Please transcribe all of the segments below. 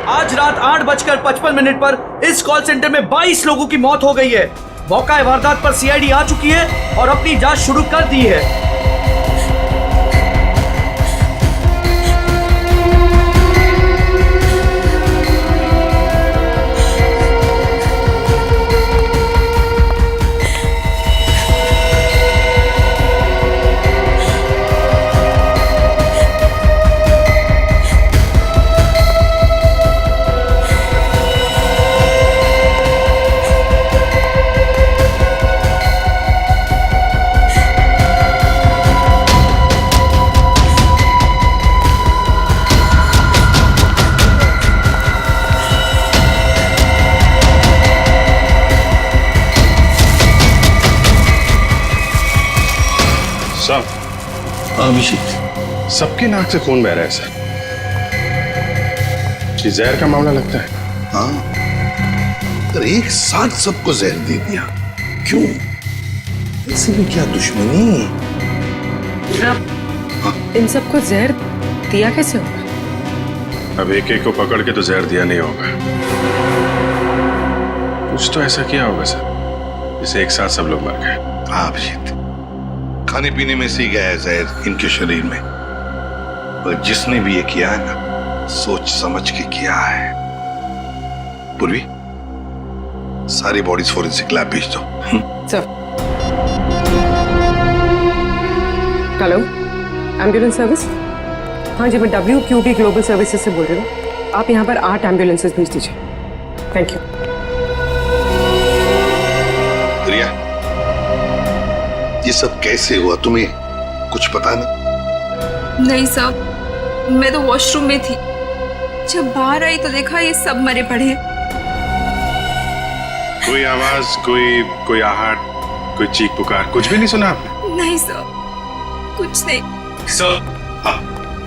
आज रात 8:55 पर इस कॉल सेंटर में 22 लोगों की मौत हो गई है। मौका वारदात पर सीआईडी आ चुकी है और अपनी जांच शुरू कर दी है। अभिषेक, सबके नाक से खून बह रहा है सर। ये जहर का मामला लगता है। हाँ, तो एक साथ सबको जहर दे दिया, क्यों? इससे भी क्या दुश्मनी? इन सबको जहर दिया कैसे होगा? अब एक एक को पकड़ के तो जहर दिया नहीं होगा। कुछ तो ऐसा किया होगा सर, जिसे एक साथ सब लोग मर गए। हाँ अभिजीत, खाने पीने में से ही गया है जहर इनके शरीर में। और जिसने भी ये किया है ना, सोच समझ के किया है। पूर्वी, सारी बॉडीज फोरेंसिक लैब भेज दो। सर। Hello, ambulance service? हाँ जी, मैं WQB ग्लोबल सर्विसेज से बोल रही हूँ। आप यहाँ पर 8 एम्बुलेंसेज भेज दीजिए। Thank you. रिया, ये सब कैसे हुआ, तुम्हें कुछ पता नहीं? नहीं साहब, मैं तो वॉशरूम में थी। जब बाहर आई तो देखा ये सब मरे पड़े। कोई आवाज, कोई आहट, कोई चीख पुकार, कुछ भी नहीं सुना आपने? नहीं सर, कुछ नहीं। सर, हाँ,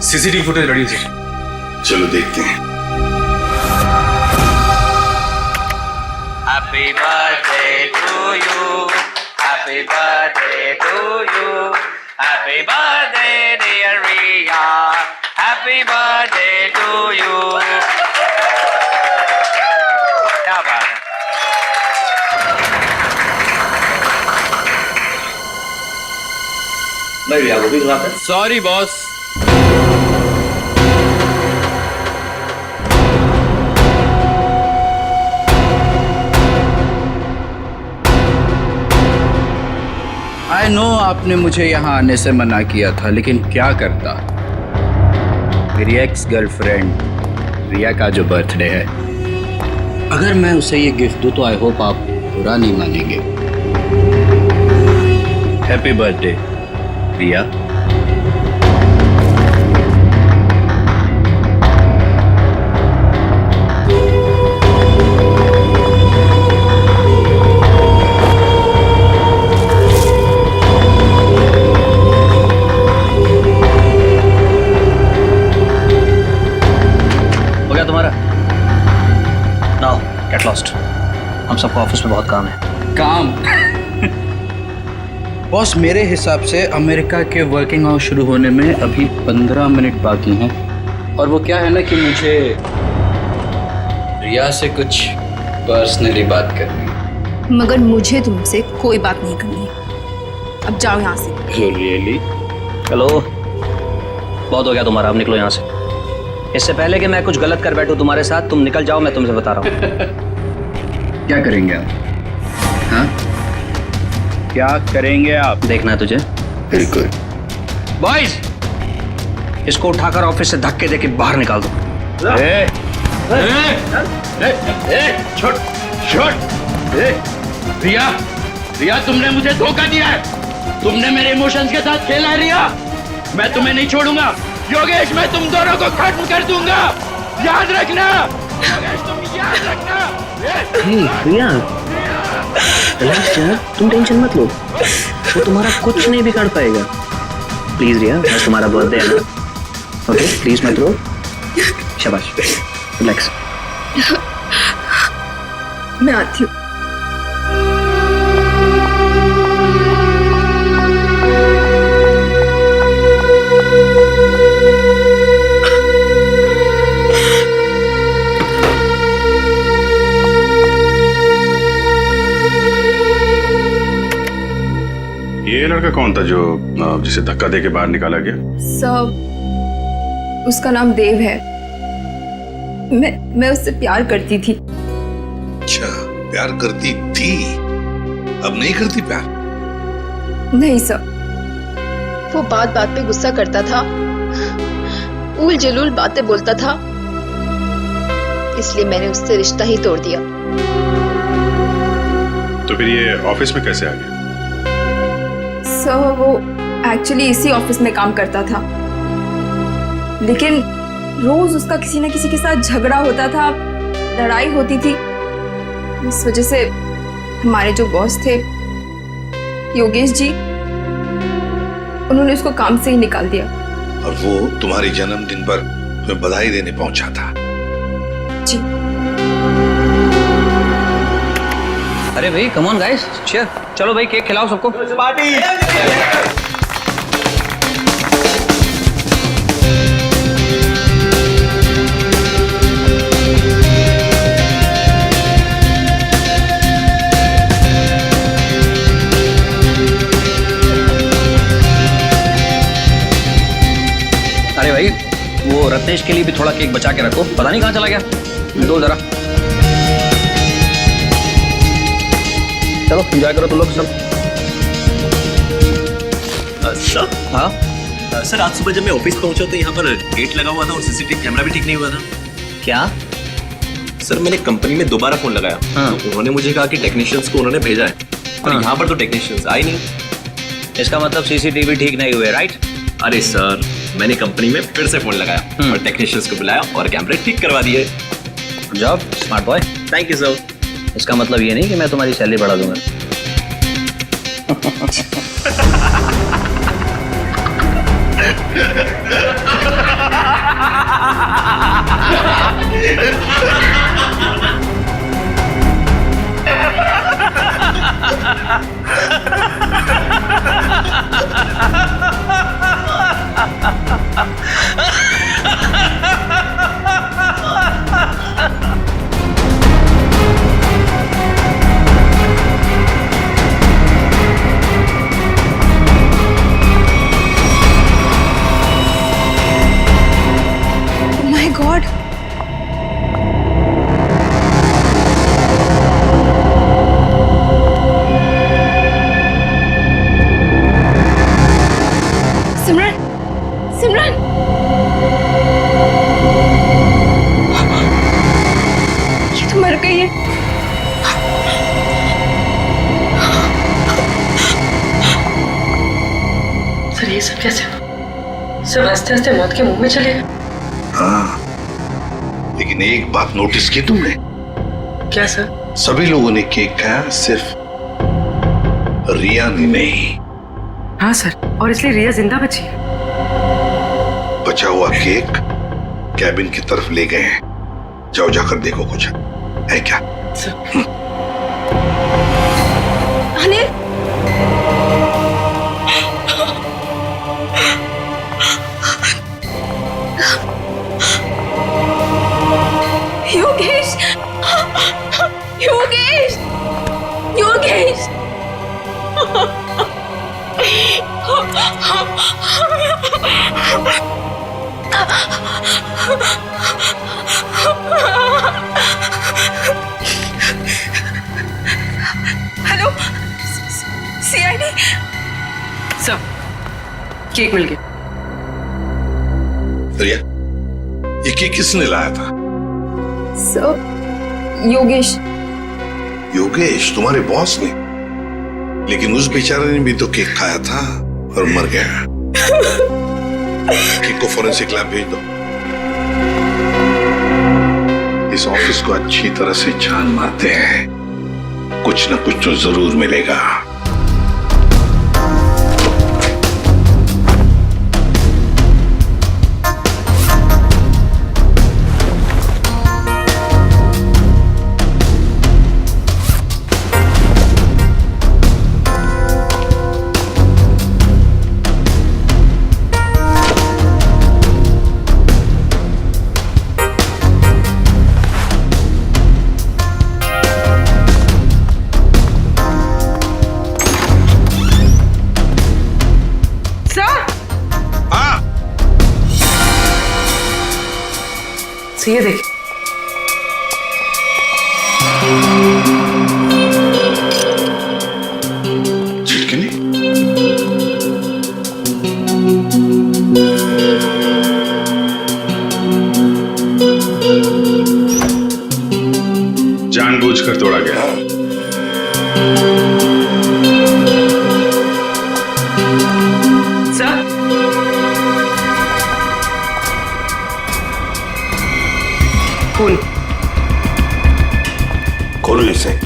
सीसीटीवी फुटेज रेडी है। चलो देखते हैं। Happy birthday to you. Happy birthday to you. Happy birthday dear Riya. Happy birthday to you. क्या बात है? मैं रिया को भी बुलाता। Sorry boss. आई नो आपने मुझे यहाँ आने से मना किया था, लेकिन क्या करता। मेरी एक्स गर्लफ्रेंड रिया का जो बर्थडे है, अगर मैं उसे ये गिफ्ट दूँ तो आई होप आप बुरा नहीं मानेंगे। Happy birthday Riya. Get lost. हम सबको ऑफिस में बहुत काम है। काम? बॉस, मेरे हिसाब से अमेरिका के वर्किंग आवर्स शुरू होने में अभी 15 मिनट बाकी हैं। और वो क्या है ना कि मुझे रिया से कुछ पर्सनली बात करनी है। मगर मुझे तुमसे कोई बात नहीं करनी है। अब जाओ यहाँ से। रियली? हेलो, बहुत हो गया तुम्हारा, अब निकलो यहाँ से। इससे पहले कि मैं कुछ गलत कर बैठूं तुम्हारे साथ, तुम निकल जाओ, मैं तुमसे बता रहा हूँ। क्या करेंगे आप? हाँ, क्या करेंगे आप? देखना है तुझे? बिल्कुल। बॉयज, इसको उठाकर ऑफिस से धक्के देके बाहर निकाल दो। रिया, तुमने मुझे धोखा दिया है। तुमने मेरे इमोशंस के साथ खेला है रिया। मैं तुम्हें नहीं छोड़ूंगा। योगेश, मैं तुम दोनों को खत्म कर दूंगा, याद रखना। योगेश, तुम याद रखना। रिया, रिलैक्स यार, तुम टेंशन मत लो, वो तुम्हारा कुछ नहीं बिगाड़ पाएगा। प्लीज रिया, आज तुम्हारा बर्थडे है ना, ओके? प्लीज मत रो। शाबाश, रिलैक्स। मैं आती हूँ। कौन था जो जिसे धक्का दे के बाहर निकाला गया? सर उसका नाम देव है। मैं उससे प्यार करती थी। अच्छा, प्यार करती थी, अब नहीं करती प्यार? नहीं सर। वो बात बात पे गुस्सा करता था, उल जलूल बातें बोलता था, इसलिए मैंने उससे रिश्ता ही तोड़ दिया। तो फिर ये ऑफिस में कैसे आ गया? सर वो एक्चुअली इसी ऑफिस में काम करता था, लेकिन रोज उसका किसी न किसी के साथ झगड़ा होता था, लड़ाई होती थी। इस वजह से हमारे जो बॉस थे योगेश जी, उन्होंने उसको काम से ही निकाल दिया। और वो तुम्हारे जन्मदिन पर तुम्हें बधाई देने पहुंचा था? जी। अरे भाई कम ऑन गाइस, चीयर। चलो भाई केक खिलाओ सबको। पार्टी। अरे भाई वो रत्नेश के लिए भी थोड़ा केक बचा के रखो, पता नहीं कहाँ चला गया। दो जरा। चलो एंजॉय करो तुम लोग सब। सर, हाँ सर आज सुबह जब मैं ऑफिस पहुंचा तो यहाँ पर गेट लगा हुआ था और सीसीटीवी कैमरा भी ठीक नहीं हुआ था। क्या? सर मैंने कंपनी में दोबारा फोन लगाया, हाँ। तो उन्होंने मुझे कहा कि टेक्नीशियंस को उन्होंने भेजा है, और हाँ। यहाँ पर तो टेक्नीशियंस आए नहीं। इसका मतलब सीसीटीवी ठीक नहीं हुए, राइट? अरे सर मैंने कंपनी में फिर से फोन लगाया और टेक्नीशियंस को बुलाया और कैमरे ठीक करवा दिए। Good job smart boy. Thank you sir. इसका मतलब ये नहीं कि मैं तुम्हारी सैलरी बढ़ा दूंगा। माय गॉड, सिमरन, सिमरन, ये तो मर गई है। सर ये सब कैसे हुआ? सब हंसते हंसते मौत के मुंह में चले गए। हाँ, लेकिन एक बात नोटिस की तुमने? क्या सर? सभी लोगों ने केक खाया, सिर्फ रिया ने नहीं। हाँ सर, और इसलिए रिया जिंदा बची है। बचा हुआ केक कैबिन की तरफ ले गए हैं, जाओ जाकर देखो कुछ है क्या। Anil, Yogesh, Yogesh, Yogesh, hello CID. Sir cake मिल गया। रिया, ये केक किसने लाया था? सर योगेश। योगेश तुम्हारे बॉस ने? लेकिन उस बेचारे ने भी तो केक खाया था और मर गया। केक को फोरेंसिक लैब भेज दो। इस ऑफिस को अच्छी तरह से जान मारते हैं, कुछ न कुछ तो जरूर मिलेगा। So ये देखिए, छिटकनी जानबूझकर तोड़ा गया। सर खून। खोलो इसे।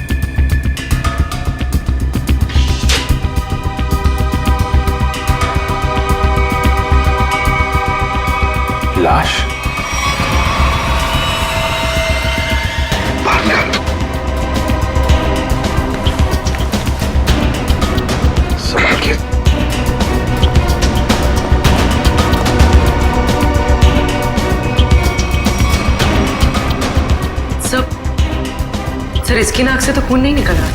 लाश बाहर निकालो। संभाल के। सर इसकी नाक से तो खून नहीं निकल रहा।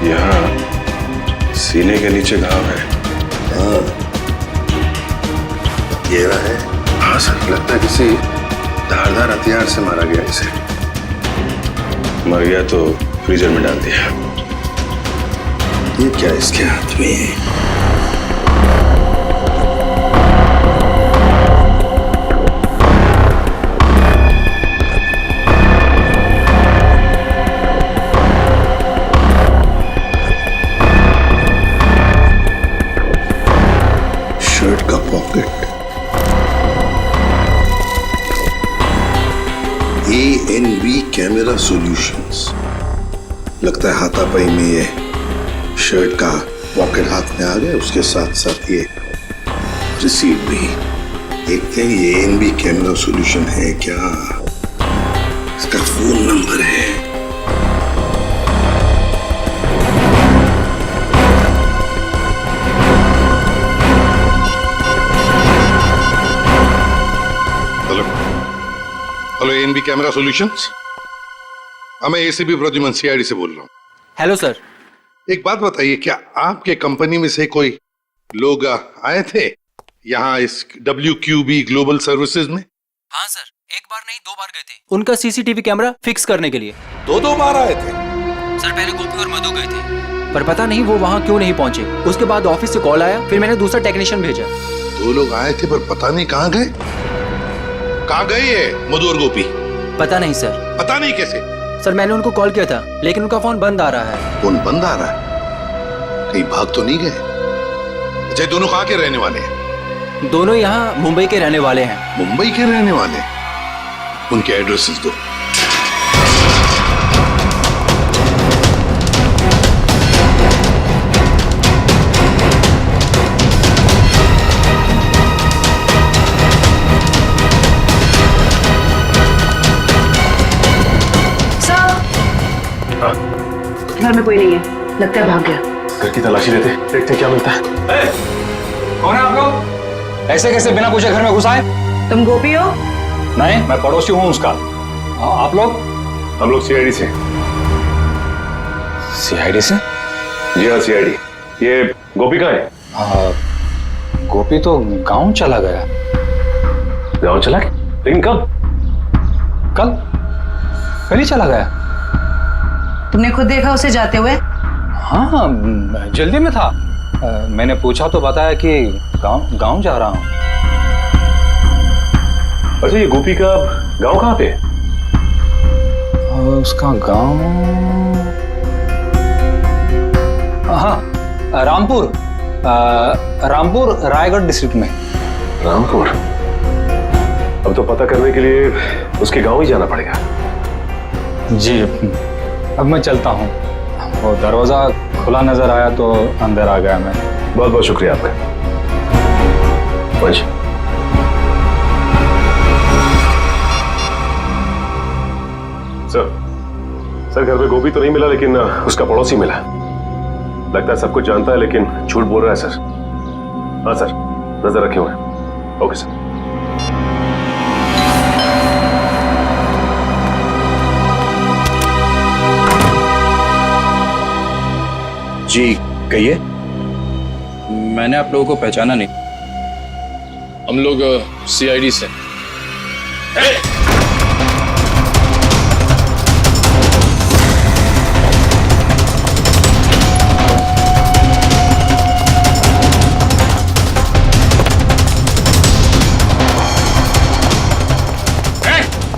यहाँ सीने के नीचे घाव है। हाँ, ये रहा है। हाँ सर, लगता है किसी धारदार हथियार से मारा गया इसे। मर गया तो फ्रीजर में डाल दिया। ये क्या इसके हाथ में है? शर्ट का पॉकेट। ANV camera solutions. लगता है हाथापाई में ये शर्ट का पॉकेट हाथ में आ गया, उसके साथ साथ ये रिसीट भी। देखते हैं ये ANV कैमरा सॉल्यूशन है क्या। इसका फोन नंबर है। Hello ANV camera solutions. मैं ACP प्रद्युमन CID से बोल रहा हूँ। Hello sir. एक बात बताइए, क्या आपके कंपनी में से कोई लोग आए थे यहाँ इस WQB ग्लोबल सर्विसेज में? हाँ सर, एक बार नहीं 2 बार गए थे उनका CCTV कैमरा फिक्स करने के लिए। दो बार आए थे? सर पहले गोपी और मधु गए थे, पर पता नहीं वो वहाँ क्यों नहीं पहुँचे। उसके बाद ऑफिस से कॉल आया, फिर मैंने दूसरा टेक्नीशियन भेजा। 2 लोग आए थे पर पता नहीं कहाँ गए। कहाँ गए ये मधु और गोपी? पता नहीं सर। पता नहीं कैसे? सर मैंने उनको कॉल किया था, लेकिन उनका फोन बंद आ रहा है। फोन बंद आ रहा है? कहीं भाग तो नहीं गए? अच्छा, दोनों कहाँ के रहने वाले हैं? दोनों यहाँ मुंबई के रहने वाले हैं। मुंबई के रहने वाले? उनके एड्रेसेस दो। घर में कोई नहीं है, लगता है भाग गया। घर की तलाशी लेते, देखते क्या मिलता है। कौन है आप लोग? ऐसे कैसे बिना पूछे घर में घुस आए? तुम गोपी हो? नहीं, मैं पड़ोसी हूँ उसका। आप लोग? हम लोग CID से। CID से? जी हाँ, CID। ये गोपी कहाँ है? गोपी तो गांव चला गया। गाँव चला गया? लेकिन कब? कल ही चला गया। तुमने खुद देखा उसे जाते हुए? हाँ, जल्दी में था। मैंने पूछा तो बताया कि गांव जा रहा हूँ। अच्छा, ये गोपी का गांव कहाँ पे? उसका गांव, हाँ, रामपुर रायगढ़ डिस्ट्रिक्ट में। रामपुर? अब तो पता करने के लिए उसके गांव ही जाना पड़ेगा। जी, अब मैं चलता हूँ। वो दरवाजा खुला नजर आया तो अंदर आ गया मैं। बहुत बहुत शुक्रिया आपका। वंश, सर घर में गोपी तो नहीं मिला, लेकिन उसका पड़ोसी मिला। लगता है सब कुछ जानता है लेकिन झूठ बोल रहा है सर। हाँ सर, नजर रखे हुए हैं। Okay sir. जी कहिए। मैंने आप लोगों को पहचाना नहीं। हम लोग CID से।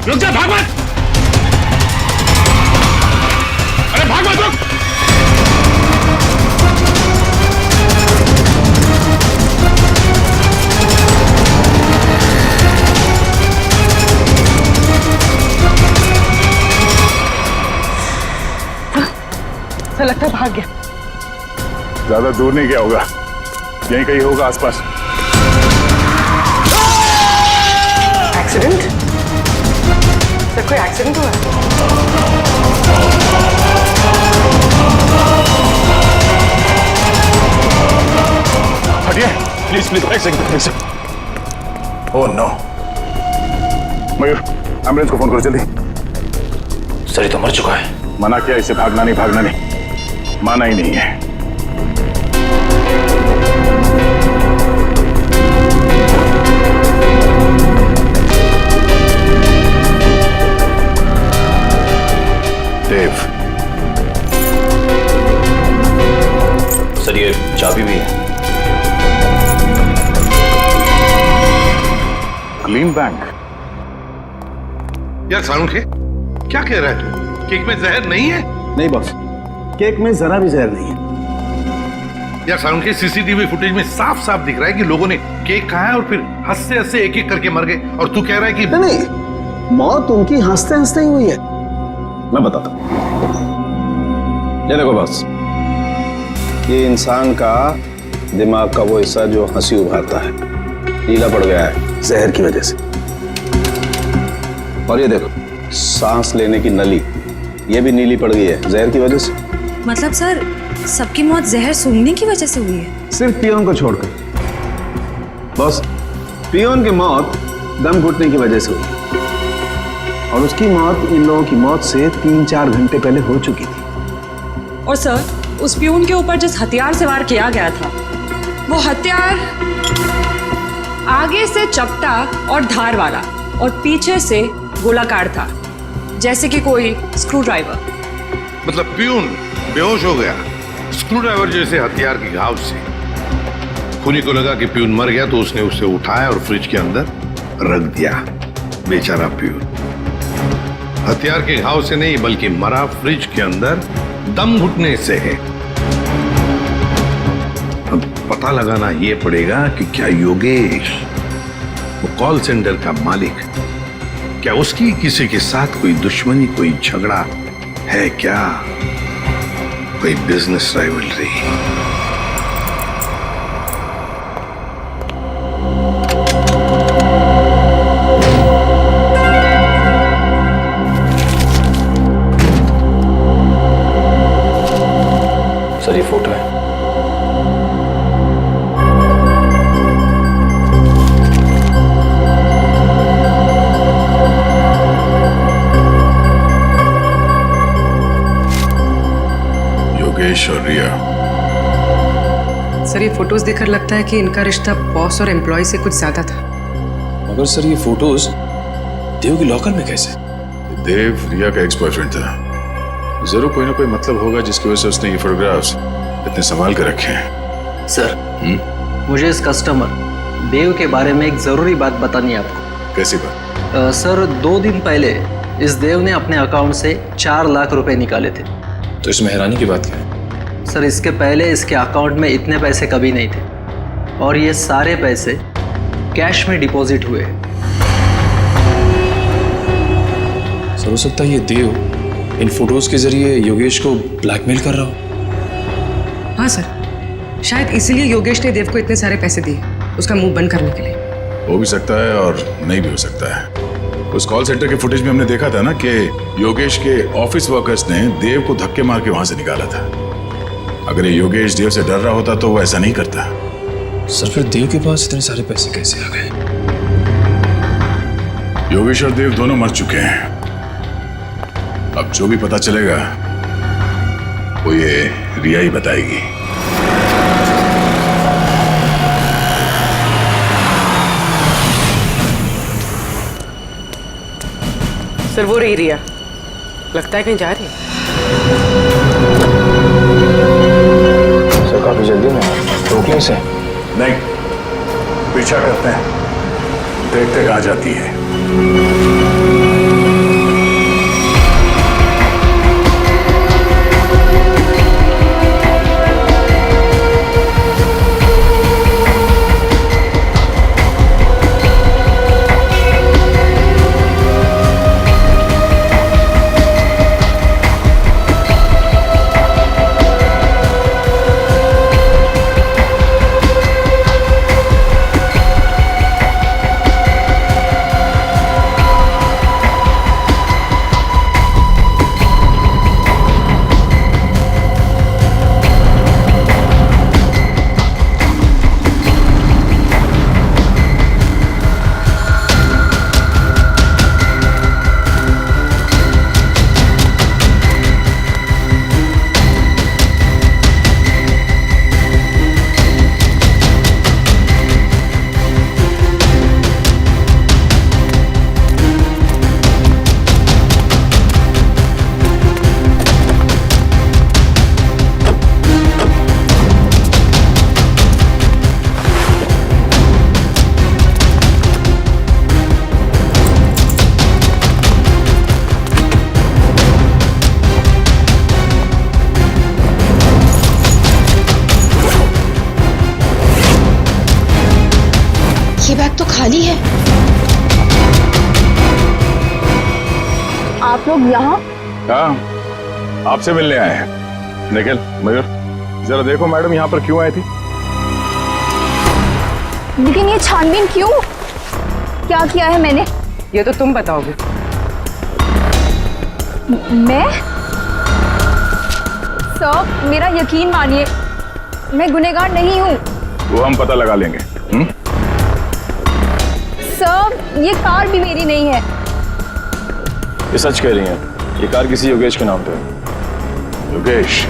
रुक जा, भाग मत! अरे भाग मत, रुक! ऐसा लगता है भाग गया। ज्यादा दूर नहीं गया होगा, यहीं कहीं होगा आसपास। एक्सीडेंट? सर कोई एक्सीडेंट हुआ है? हटिए प्लीज प्लीज, एक second. Oh no. Mayur, ambulance को फोन करो जल्दी। सर ये तो मर चुका है। मना किया इसे, भागना नहीं, माना ही नहीं है। देव, सर ये चाबी भी है। Clean bank. यार सालुंखे, क्या कह रहा है तू? केक में जहर नहीं है? नहीं बॉस, केक में जरा भी जहर नहीं है। यार सालुंखे, सीसीटीवी फुटेज में साफ साफ दिख रहा है कि लोगों ने केक खाया और फिर हंसते हंसते एक एक करके मर गए, और तू कह रहा है कि नहीं, मौत उनकी हंसते हंसते ही हुई है। मैं बताता हूं। ये देखो बॉस, ये इंसान का दिमाग का वो हिस्सा जो हंसी उभारता है, नीला पड़ गया है जहर की वजह से। और ये देखो, सांस लेने की नली, ये भी नीली पड़ गई है जहर की वजह से। मतलब सर, सबकी मौत जहर सूंघने की वजह से हुई है? सिर्फ पियोन को छोड़कर। बॉस, पियोन की मौत दम घुटने की वजह से हुई, और उसकी मौत इन लोगों की मौत से 3-4 घंटे पहले हो चुकी थी। और सर, उस पियून के ऊपर जिस हथियार से वार किया गया था, वो हथियार आगे से चपटा और धार वाला और पीछे से गोलाकार था, जैसे कि कोई स्क्रू ड्राइवर। मतलब प्यून बेहोश हो गया स्क्रू ड्राइवर जैसे हथियार के घाव से। खूनी को लगा कि प्यून मर गया तो उसने उसे उठाया और फ्रिज के अंदर रख दिया। बेचारा प्यून हथियार के घाव से नहीं, बल्कि मरा फ्रिज के अंदर दम घुटने से है। अब पता लगाना यह पड़ेगा कि क्या योगेश, वो कॉल सेंटर का मालिक, क्या उसकी किसी के साथ कोई दुश्मनी, कोई झगड़ा है क्या, कोई बिजनेस राइवलरी? सर ये फोटो है। योगेश और रिया। सर ये फोटोज देखकर लगता है कि इनका रिश्ता बॉस और एम्प्लॉय से कुछ ज्यादा था। मगर सर ये फोटोज देव के लॉकर में कैसे? देव रिया का एक्स बॉयफ्रेंड था, जरूर कोई ना कोई मतलब होगा जिसकी वजह से उसने ये फोटोग्राफ्स इतने संभाल कर रखे हैं। सर मुझे इस कस्टमर देव के बारे में एक जरूरी बात बतानी है आपको। कैसी बात? सर 2 दिन पहले इस देव ने अपने अकाउंट से 4 लाख रुपए निकाले थे। तो इसमें हैरानी की बात क्या है? सर इसके पहले इसके अकाउंट में इतने पैसे कभी नहीं थे, और ये सारे पैसे कैश में डिपॉजिट हुए। सर हो सकता है ये देव इन फोटोज के जरिए योगेश को ब्लैकमेल कर रहा हो। हाँ सर, शायद इसीलिए योगेश ने देव को इतने सारे पैसे दिए, उसका मुंह बंद करने के लिए। हो भी सकता है और नहीं भी हो सकता है। उस कॉल सेंटर के फुटेज में हमने देखा था ना कि योगेश के ऑफिस वर्कर्स ने देव को धक्के मार के वहां से निकाला था। अगर ये योगेश देव से डर रहा होता तो वो ऐसा नहीं करता। सर फिर देव के पास इतने सारे पैसे कैसे आ गए? योगेश और देव दोनों मर चुके हैं। अब जो भी पता चलेगा वो ये रिया ही बताएगी। सर वो रही रिया, लगता है कहीं जा रही है। सर काफी जल्दी में रोक लें इसे। नहीं, पीछा करते हैं, देखते कहाँ जाती है। ये बैग तो खाली है। आप लोग यहाँ? हाँ, आपसे मिलने आए हैं। निखिल, मयूर, जरा देखो मैडम यहाँ पर क्यों आई थी? लेकिन ये छानबीन क्यों? क्या किया है मैंने? ये तो तुम बताओगे। मैं? सर, मेरा यकीन मानिए, मैं गुनहगार नहीं हूँ। वो हम पता लगा लेंगे। सर, ये कार भी मेरी नहीं है। ये सच कह रही हैं, ये कार किसी योगेश के नाम पे है। योगेश?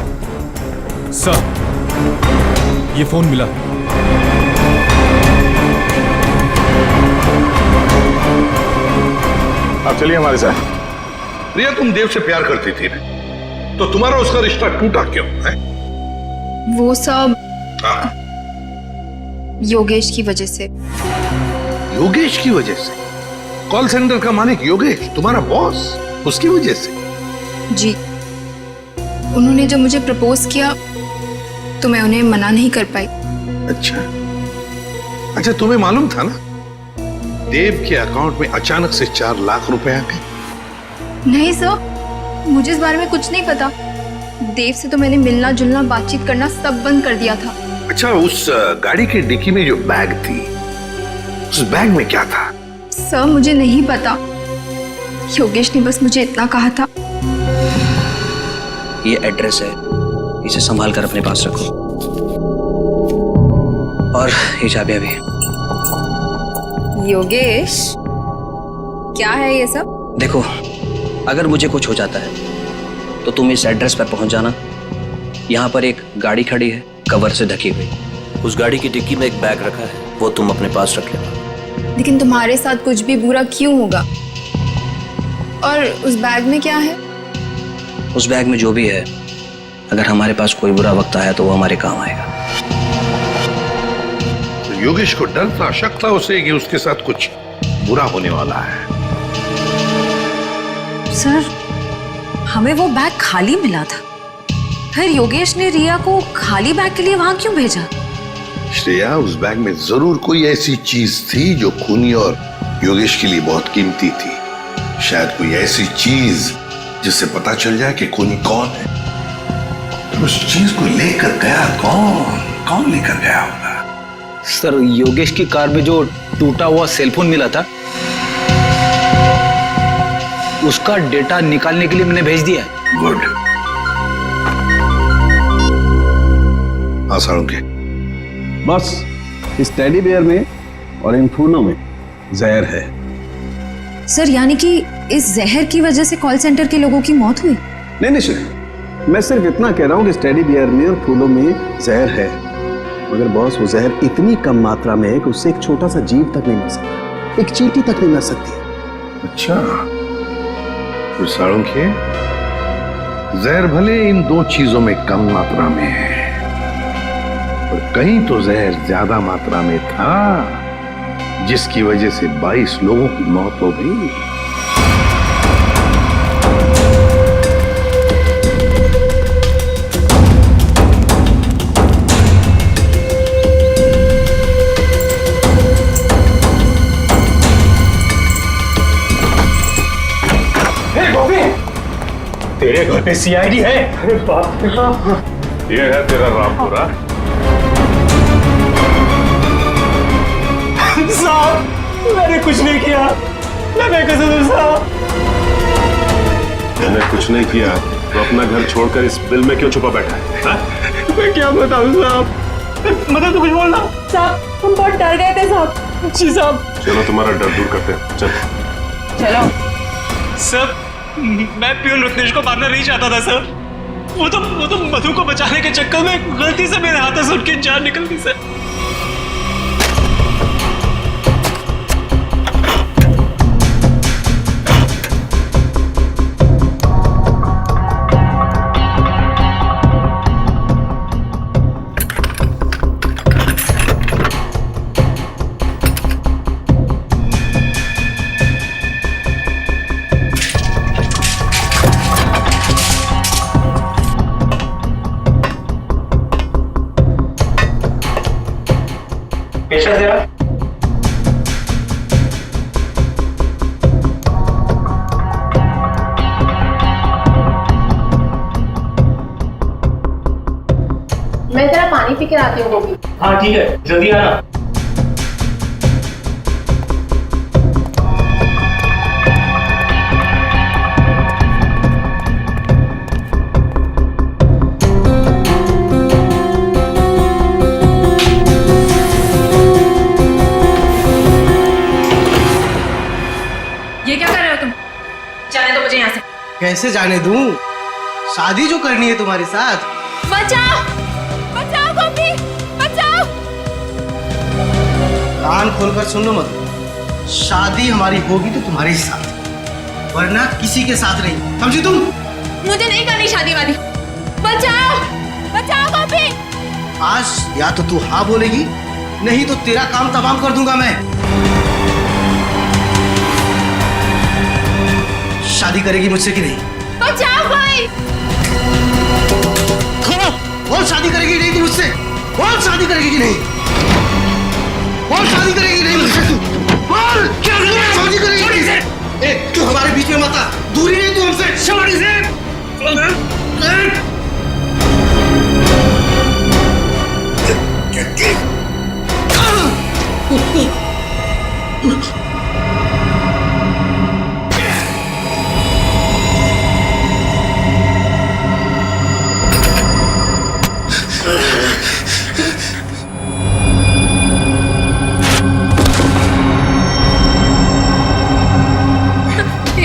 सर, ये फोन मिला। आप चलिए हमारे साथ। रिया, तुम देव से प्यार करती थी ना, तो तुम्हारा उसका रिश्ता टूटा क्यों है? वो सब योगेश की वजह से। योगेश की वजह से? कॉल सेंटर का मालिक योगेश, तुम्हारा बॉस, उसकी वजह से? जी, उन्होंने जब मुझे प्रपोज किया तो मैं उन्हें मना नहीं कर पाई। अच्छा, तुम्हें मालूम था ना देव के अकाउंट में अचानक से 4 लाख रुपए आ गए? नहीं सर, मुझे इस बारे में कुछ नहीं पता। देव से तो मैंने मिलना जुलना बातचीत करना सब बंद कर दिया था। अच्छा, उस गाड़ी की डिक्की में जो बैग थी, उस बैग में क्या था? सर, मुझे नहीं पता। योगेश ने बस मुझे इतना कहा था। ये एड्रेस है, इसे संभाल कर अपने पास रखो। और ये चाबियां भी। योगेश, क्या है ये सब? देखो, अगर मुझे कुछ हो जाता है तो तुम इस एड्रेस पर पहुंच जाना। यहाँ पर एक गाड़ी खड़ी है, कवर से ढकी हुई। उस गाड़ी की डिक्की में एक बैग रखा है, वो तुम अपने पास रख लेना। लेकिन तुम्हारे साथ कुछ भी बुरा क्यों होगा? और उस बैग में क्या है? उस बैग में जो भी है, अगर हमारे पास कोई बुरा वक्त आया तो वो हमारे काम आएगा। तो योगेश को डर था, शक था उसे कि उसके साथ कुछ बुरा होने वाला है। सर, हमें वो बैग खाली मिला था, फिर योगेश ने रिया को खाली बैग के लिए वहां क्यों भेजा? श्रेया, उस बैग में जरूर कोई ऐसी चीज थी जो खूनी और योगेश के लिए बहुत कीमती थी। शायद कोई ऐसी चीज जिससे पता चल जाए कि खूनी कौन है। तो उस चीज को लेकर गया कौन लेकर गया होगा? सर, योगेश की कार में जो टूटा हुआ सेलफोन मिला था, उसका डेटा निकालने के लिए मैंने भेज दिया है। गुड। हाँ सारुंगे, बस इस टेडी बियर में और इन फूलों में जहर है। सर, यानी कि इस जहर की वजह से कॉल सेंटर के लोगों की मौत हुई? नहीं सर, मैं सिर्फ इतना कह रहा हूँ कि इस टेडी बियर में और फूलों में जहर है, मगर बॉस वो जहर इतनी कम मात्रा में है कि उससे एक छोटा सा जीव तक नहीं मर सकता, एक चींटी तक नहीं मर सकती। अच्छा, साळुंखे, जहर भले इन दो चीजों में कम मात्रा में है, पर कहीं तो जहर ज्यादा मात्रा में था, जिसकी वजह से 22 लोगों की मौत हो गई। तेरे घर पे सीआईडी है? अरे बाप रे बाप। ये है तेरा रामपुरा। साहब, मैंने कुछ नहीं किया, मैं बेकसूर साहब। मैंने कुछ नहीं किया तो अपना घर छोड़कर इस बिल में क्यों छुपा बैठा है? हा? मैं क्या बताऊं साहब, मतलब तो कुछ बोलना। साहब हम बहुत डर गए थे साहब। जी साहब। चलो तुम्हारा डर दूर करते हैं, चल। चलो। सर, मैं प्यून रत्नेश को मारना नहीं चाहता था सर। वो तो मधु को बचाने के चक्कर में गलती से मेरे हाथों से उनकी जान निकल गई सर। पेशेंट जरा। मैं जरा पानी पी के आती हूँ गोभी। हाँ ठीक है, जल्दी आना। कैसे जाने दूं? शादी जो करनी है तुम्हारे साथ। बचाओ, बचाओ गोपी, बचाओ। कान खोलकर सुन लो मधु, शादी हमारी होगी तो तुम्हारे साथ, वरना किसी के साथ नहीं, समझी तुम? मुझे नहीं करनी शादी वादी। बचाओ, बचाओ गोपी। आज या तो तू हाँ बोलेगी, नहीं तो तेरा काम तमाम कर दूंगा मैं। शादी करेगी मुझसे कि नहीं? बचाओ भाई। बोल शादी करेगी नहीं तू मुझसे? बोल शादी करेगी कि नहीं? बोल शादी करेगी नहीं मुझसे तू? बोल क्या शादी करेगी? तू हमारे बीच में मत आ, दूरी नहीं तू हमसे। शादी से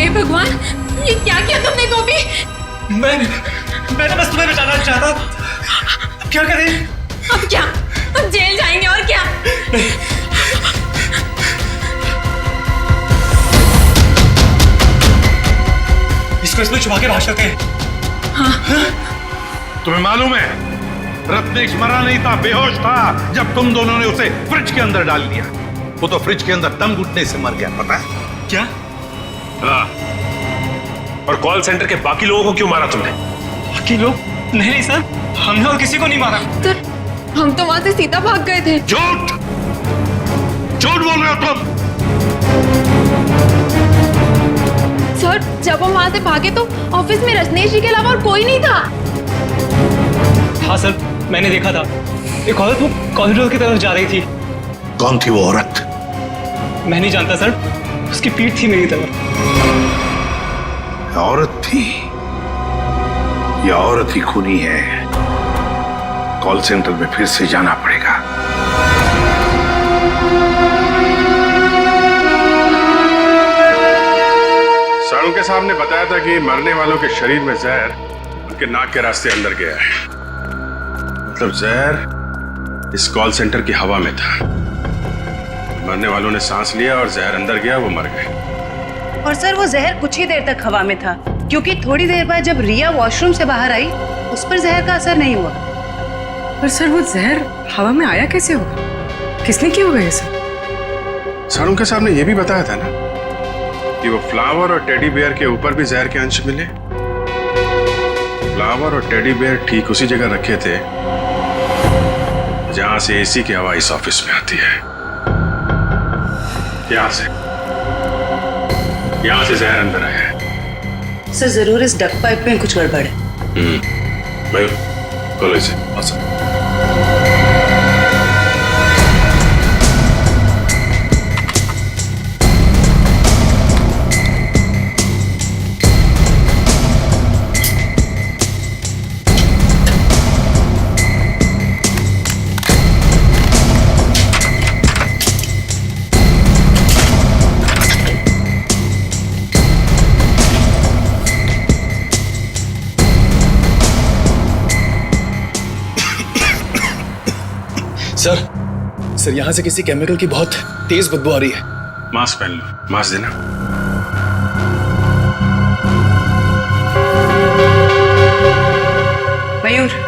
भगवान, ये क्या किया तुमने गोपी? मैंने बस तुम्हें बचाना चाहता। अब क्या करें? अब क्या? अब जेल जाएंगे और क्या? इसको इसमें छुपा के भाग सकते हैं। हाँ। तुम्हें मालूम है, रत्नेश मरा नहीं था, बेहोश था जब तुम दोनों ने उसे फ्रिज के अंदर डाल दिया। वो तो फ्रिज के अंदर दम घुटने से मर गया, पता है? क्या? हाँ। और कॉल सेंटर के बाकी लोगों को क्यों मारा तुमने? बाकी लोग? नहीं सर, हमने और किसी को नहीं मारा। सर, हम तो वहां से सीधा भाग गए थे। झूठ, झूठ बोल रहे हो तुम। सर, जब हम वहां से भागे तो ऑफिस में रत्नेश जी के अलावा और कोई नहीं था। हाँ सर, मैंने देखा था, एक औरत वो कॉरिडोर की तरफ जा रही थी। कौन थी वो औरत? मैं नहीं जानता सर, उसकी पीठ थी मेरी तरफ। औरत थी? ये औरत ही खूनी है। कॉल सेंटर में फिर से जाना पड़ेगा। साळुंखे साहब ने बताया था कि मरने वालों के शरीर में जहर उनके नाक के रास्ते अंदर गया है। मतलब जहर इस कॉल सेंटर की हवा में था। मरने वालों ने सांस लिया और जहर अंदर गया, वो मर गए। और सर वो जहर कुछ ही देर तक हवा में था, क्योंकि थोड़ी देर बाद जब रिया वॉशरूम से बाहर आई उस पर जहर का असर नहीं हुआ। पर सर वो जहर हवा में आया कैसे होगा? किसने किया होगा ये सब? सर उनके साहब ने ये भी बताया था ना कि वो फ्लावर और टेडी बेयर के ऊपर भी जहर के अंश मिले। फ्लावर और टेडी बेयर ठीक उसी जगह रखे थे जहां से एसी की हवा इस ऑफिस में आती है। यहां से जहर अंदर आया है। सर जरूर इस डक पाइप में कुछ गड़बड़ है। मयूर खोलो इसे। awesome. सर यहाँ से किसी केमिकल की बहुत तेज बदबू आ रही है। मास्क पहन लो। मास्क देना। मयूर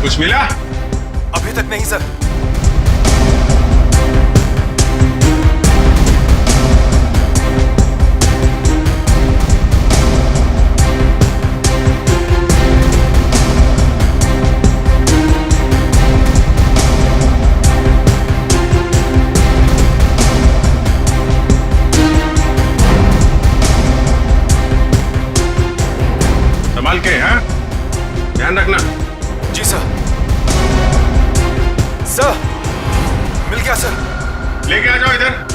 कुछ मिला? अभी तक नहीं सर। संभाल के, हाँ? ध्यान रखना। जी सर। सर मिल गया सर। लेके आ जाओ इधर।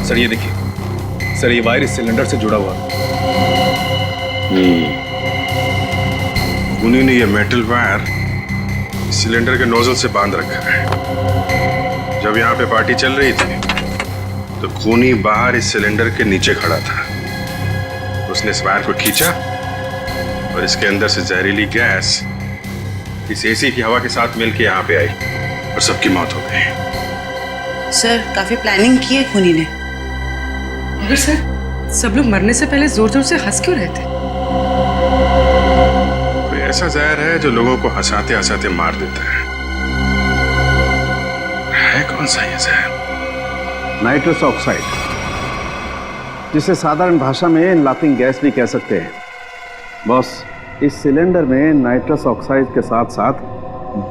सर ये देखिए सर, ये वायर इस सिलेंडर से जुड़ा हुआ है। उन्हीं ने ये मेटल वायर सिलेंडर के नोजल से बांध रखा है। जब यहाँ पे पार्टी चल रही थी तो खूनी बाहर इस सिलेंडर के नीचे खड़ा था। उसने इस वायर को खींचा और इसके अंदर से जहरीली गैस इस एसी की हवा के साथ मिलकर यहाँ पे आई और सबकी मौत हो गई। सर काफी प्लानिंग की है खूनी ने। मगर सर सब लोग मरने से पहले जोर जोर से हंस क्यों रहे थे? कोई ऐसा जहर है जो लोगों को हंसाते हंसाते मार देता है कौन सा ये जहर? नाइट्रस ऑक्साइड, जिसे साधारण भाषा में लाफिंग गैस भी कह सकते हैं। बॉस, इस सिलेंडर में नाइट्रस ऑक्साइड के साथ साथ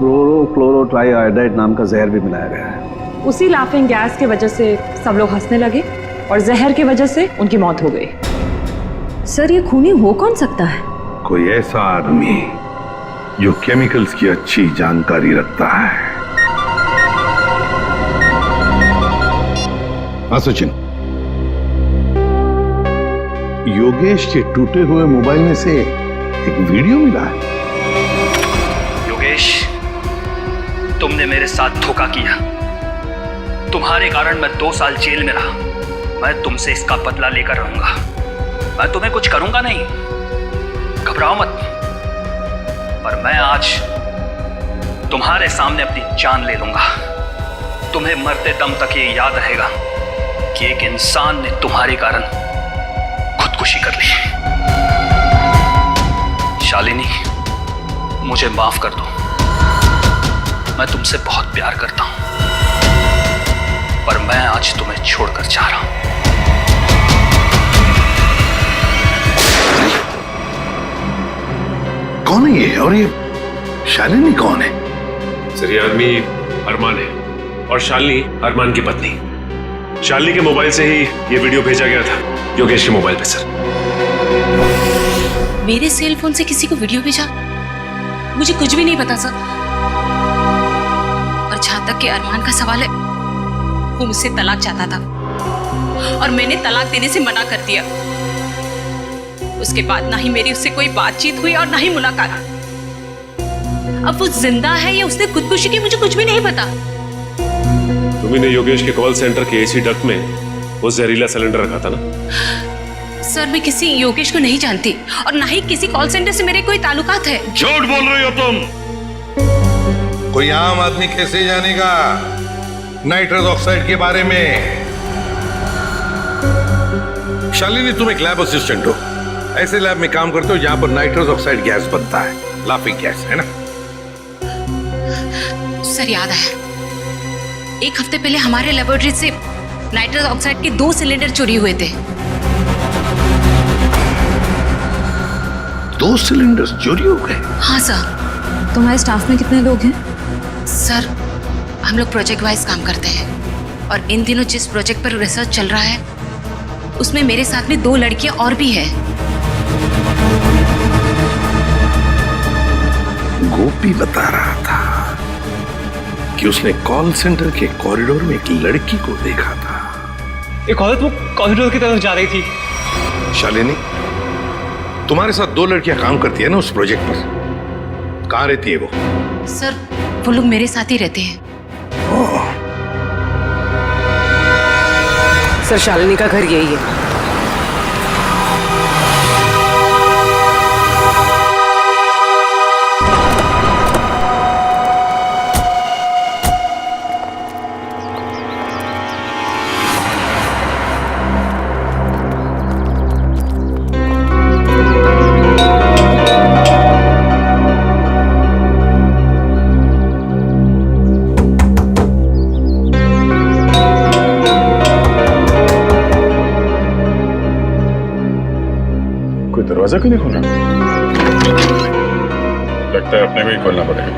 ब्रोरोक्लोरोट्राइआयोडाइड नाम का जहर भी मिलाया गया है। उसी लाफिंग गैस की वजह से सब लोग हंसने लगे और जहर की वजह से उनकी मौत हो गई। सर ये खूनी हो कौन सकता है? कोई ऐसा आदमी जो केमिकल्स की अच्छी जानकारी रखता है। हाँ सचिन, योगेश के टूटे हुए मोबाइल में से एक वीडियो मिला है। योगेश, तुमने मेरे साथ धोखा किया। तुम्हारे कारण मैं 2 साल जेल में रहा। मैं तुमसे इसका बदला लेकर रहूंगा। मैं तुम्हें कुछ करूंगा नहीं, घबराओ मत। पर मैं आज तुम्हारे सामने अपनी जान ले लूंगा। तुम्हें मरते दम तक ये याद रहेगा कि एक इंसान ने तुम्हारे कारण खुदकुशी कर ली। शालिनी, मुझे माफ कर दो। मैं तुमसे बहुत प्यार करता हूं, पर मैं आज तुम्हें छोड़कर जा रहा हूं। कौन है ये? और ये शालिनी कौन है? सर ये आदमी अरमान है और शालिनी अरमान की पत्नी। शालिनी के मोबाइल से ही ये वीडियो भेजा गया था योगेश के मोबाइल पे सर। मेरे सेल फोन से किसी को वीडियो भेजा? मुझे कुछ भी नहीं पता सर। और जहां तक कि अरमान का सवाल है, वो मुझसे तलाक चाहता था और मैंने तलाक देने से मना कर दिया। उसके बाद ना ही मेरी उससे कोई बातचीत हुई और ना ही मुलाकात। अब वो जिंदा है या उसने खुदकुशी की, मुझे कुछ भी नहीं पता। तुमने योगेश के कॉल सेंटर के एसी डक्ट में वो जहरीला सिलेंडर रखा था ना? सर मैं किसी योगेश को नहीं जानती और ना ही किसी कॉल सेंटर से मेरे कोई ताल्लुकात है। झूठ बोल रही हो तुम। कोई आम आदमी कैसे जानेगा नाइट्रस ऑक्साइड के बारे में? शालिनी तुम एक लैब असिस्टेंट हो, ऐसे लैब में काम करते हो जहां पर नाइट्रस ऑक्साइड गैस बनता है, लाफिंग गैस, है ना? सर याद है, एक हफ्ते पहले हमारे लेबोरेटरी से नाइट्रस ऑक्साइड के 2 सिलेंडर चोरी हुए थे। 2 सिलेंडर चोरी हो गए? हाँ सर। तुम्हारे स्टाफ में कितने लोग हैं? सर हम लोग प्रोजेक्ट वाइज काम करते हैं और इन दिनों जिस प्रोजेक्ट पर रिसर्च चल रहा है उसमें मेरे साथ में 2 लड़कियां और भी हैं। गोपी बता रहा था कि उसने कॉल सेंटर के कॉरिडोर में एक लड़की को देखा था। एक औरत वो कॉरिडोर की तरफ जा रही थी। शालिनी, तुम्हारे साथ 2 लड़कियां काम करती है ना उस प्रोजेक्ट पर, कहाँ रहती है वो? सर वो लोग मेरे साथ ही रहते हैं। सर शालिनी का घर यही है। दरवाजा क्यों नहीं खोला? लगता है अपने को ही खोलना पड़ेगा।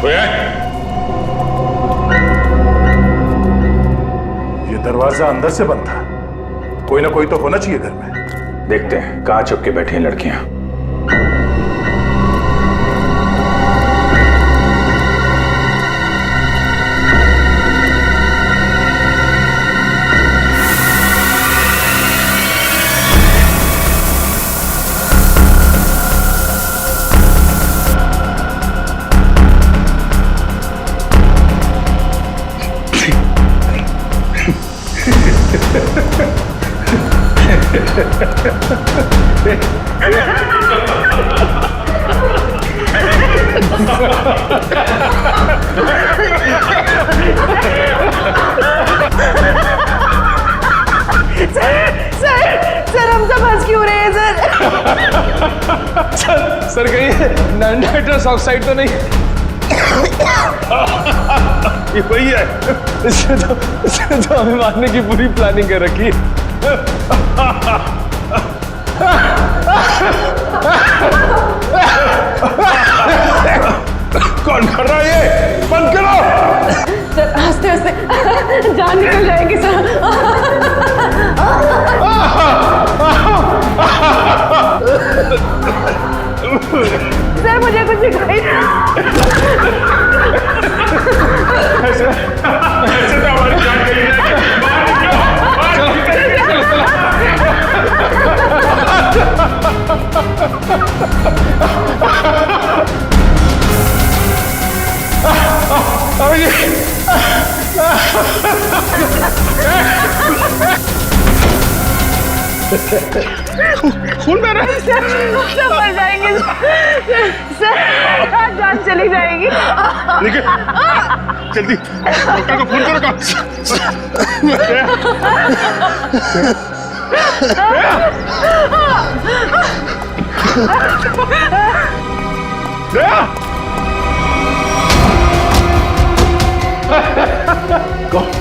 कोई है? ये दरवाजा अंदर से बंद था, कोई ना कोई तो होना चाहिए घर में। देखते हैं कहां छुप के बैठी हैं लड़कियां। सर हम सब हंस क्यों रहे हैं सर कहीं नाइट्रस ऑक्साइड तो नहीं? ये वही है, इसने तो हमें मारने की पूरी प्लानिंग कर रखी है। कौन कर रहा है ये? बंद करो। सर हंसते हंसते जान निकल जाएगी सर। सर मुझे कुछ दिखाई ऐसे तो हमारी जान गई है। खून बह रहा है। सब मर जाएंगे सर, जान चली जाएगी। लेकिन जल्दी डॉक्टर को फोन करो।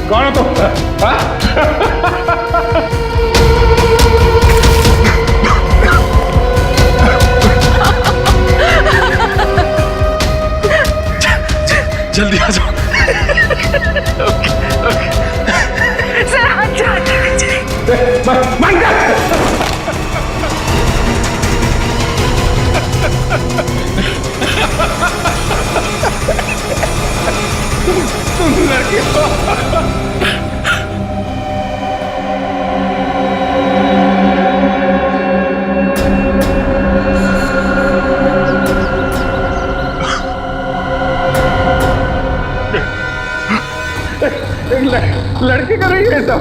कौन हो तुम? जल्दी आ जाओ। ओके ओके सर अच्छा तुम लड़के हो। लड़के कर रही है सब।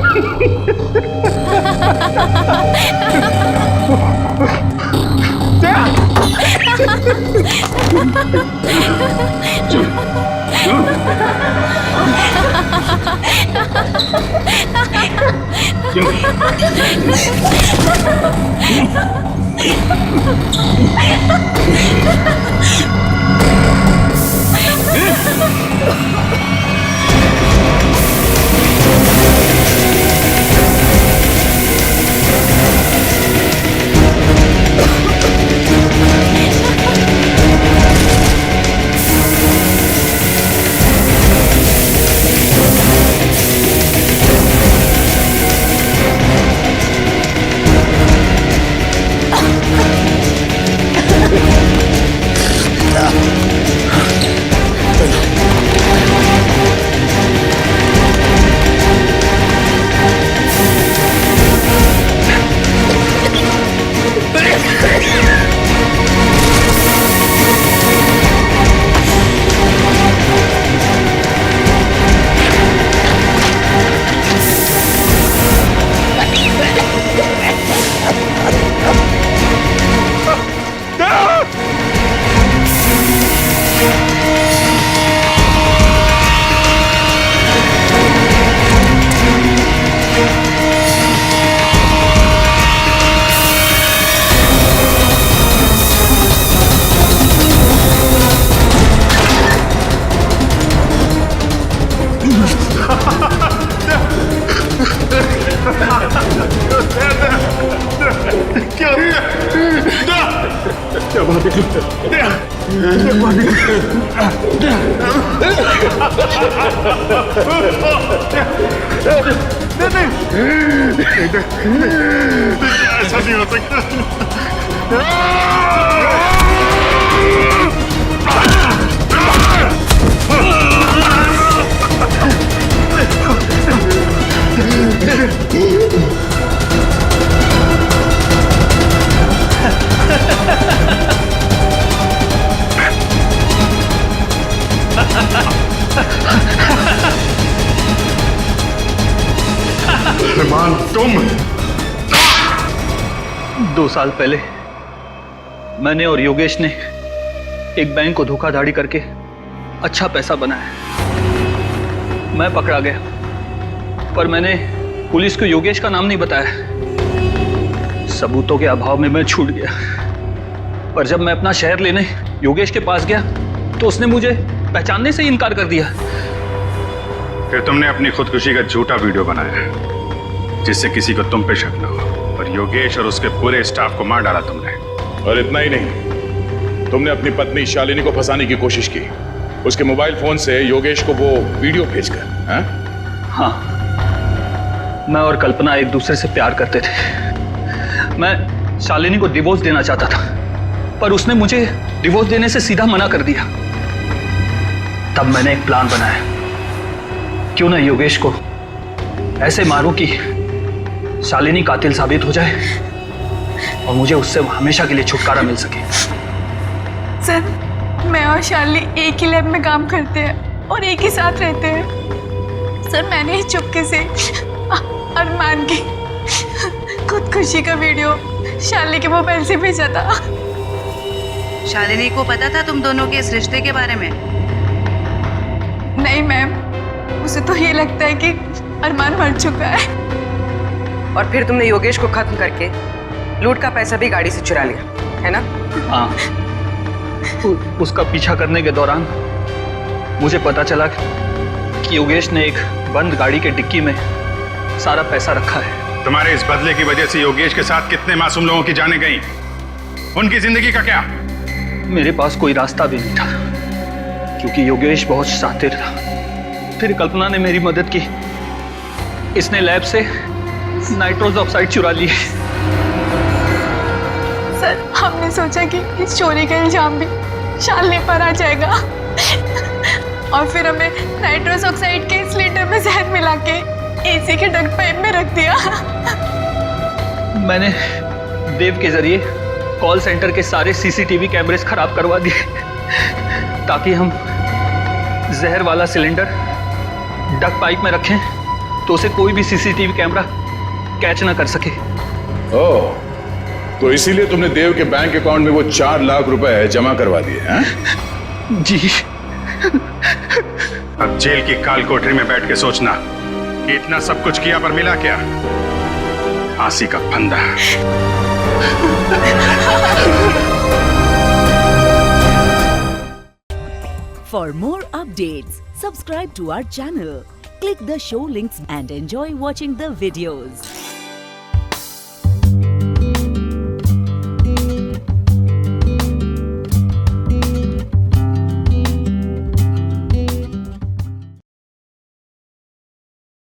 ऐसा नहीं हो सकता। अरमान तुम 2 साल पहले मैंने और योगेश ने एक बैंक को धोखाधड़ी करके अच्छा पैसा बनाया। मैं पकड़ा गया, पर मैंने पुलिस को योगेश का नाम नहीं बताया। सबूतों के अभाव में मैं छूट गया। पर जब मैं अपना शहर लेने योगेश के पास गया तो उसने मुझे पहचानने से इनकार कर दिया। फिर तुमने अपनी खुदकुशी का झूठा वीडियो बनाया जिससे किसी को तुम पे शक न हो, और योगेश और उसके पूरे स्टाफ को मार डाला तुमने। और इतना ही नहीं, तुमने अपनी पत्नी शालिनी को फंसाने की कोशिश की, उसके मोबाइल फोन से योगेश को वो वीडियो भेजकर। हाँ, मैं और कल्पना एक दूसरे से प्यार करते थे। मैं शालिनी को डिवोर्स देना चाहता था, पर उसने मुझे डिवोर्स देने से सीधा मना कर दिया। तब मैंने एक प्लान बनाया, क्यों ना योगेश को ऐसे मारूं कि शालिनी कातिल साबित हो जाए और मुझे उससे हमेशा के लिए छुटकारा मिल सके। सर, मैं और शालिनी एक ही लैब में काम करते हैं और एक ही साथ रहते हैं। सर, मैंने ही चुपके से अरमान की खुदकुशी का वीडियो शालिनी के मोबाइल से भेजा था। शालिनी को पता था तुम दोनों के इस रिश्ते के बारे में? नहीं मैम, उसे तो ये लगता है कि अरमान मर चुका है। और फिर तुमने योगेश को खत्म करके लूट का पैसा भी गाड़ी से चुरा लिया, है ना? हाँ, उसका पीछा करने के दौरान मुझे पता चला कि योगेश ने एक बंद गाड़ी के डिक्की में सारा पैसा रखा है। तुम्हारे इस बदले की वजह से योगेश के साथ कितने मासूम लोगों की जानें गई, उनकी जिंदगी का क्या? मेरे पास कोई रास्ता भी नहीं था। क्योंकि योगेश बहुत शातिर था। फिर कल्पना ने मेरी मदद की। इसने लैब से नाइट्रोस ऑक्साइड चुरा ली। सर, हमने सोचा कि इस चोरी का इल्जाम भी शालिनी पर आ जाएगा और फिर हमें नाइट्रोस ऑक्साइड के सिलेंडर में जहर मिला के एसी के डक्ट पाइप में रख दिया। मैंने देव के जरिए कॉल सेंटर के सारे सीसीटीवी कैमरेस खराब करवा दिए ताकि हम जहर वाला सिलेंडर डक्ट पाइप में रखें तो उसे कोई भी सीसीटीवी कैमरा कैच ना कर सके। ओह, तो इसीलिए तुमने देव के बैंक अकाउंट में वो 4 लाख रुपए जमा करवा दिए हैं? जी। अब जेल की काल कोठरी में बैठ के सोचना कि इतना सब कुछ किया पर मिला क्या? फांसी का फंदा। For more updates, subscribe to our channel, click the show links and enjoy watching the videos.